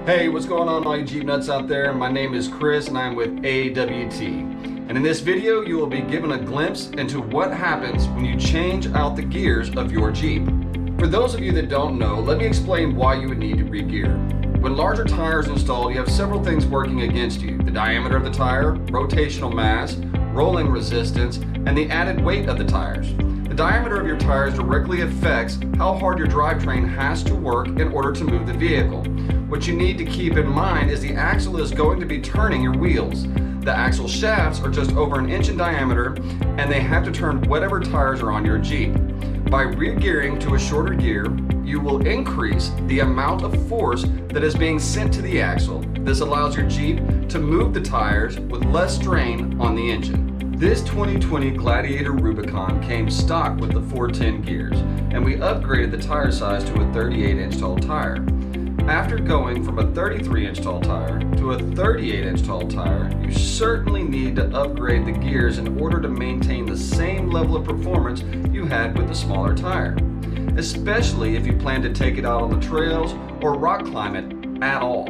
Hey, what's going on all you Jeep nuts out there? My name is Chris and I'm with AWT. And in this video, you will be given a glimpse into what happens when you change out the gears of your Jeep. For those of you that don't know, let me explain why you would need to re-gear. When larger tires are installed, you have several things working against you. The diameter of the tire, rotational mass, rolling resistance, and the added weight of the tires. The diameter of your tires directly affects how hard your drivetrain has to work in order to move the vehicle. What you need to keep in mind is the axle is going to be turning your wheels. The axle shafts are just over an inch in diameter and they have to turn whatever tires are on your Jeep. By re-gearing to a shorter gear, you will increase the amount of force that is being sent to the axle. This allows your Jeep to move the tires with less strain on the engine. This 2020 Gladiator Rubicon came stock with the 410 gears, and we upgraded the tire size to a 38-inch tall tire. After going from a 33-inch tall tire to a 38-inch tall tire, you certainly need to upgrade the gears in order to maintain the same level of performance you had with the smaller tire, especially if you plan to take it out on the trails or rock climb it at all.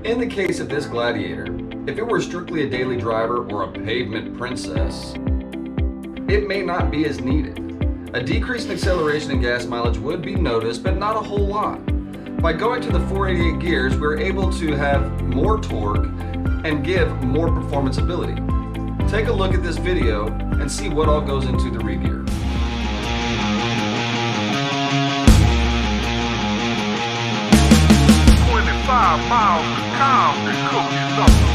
In the case of this Gladiator, if it were strictly a daily driver or a pavement princess, it may not be as needed. A decrease in acceleration and gas mileage would be noticed, but not a whole lot. By going to the 488 gears, we're able to have more torque and give more performance ability. Take a look at this video and see what all goes into the re-gear. 25 miles to Compton, cooking something.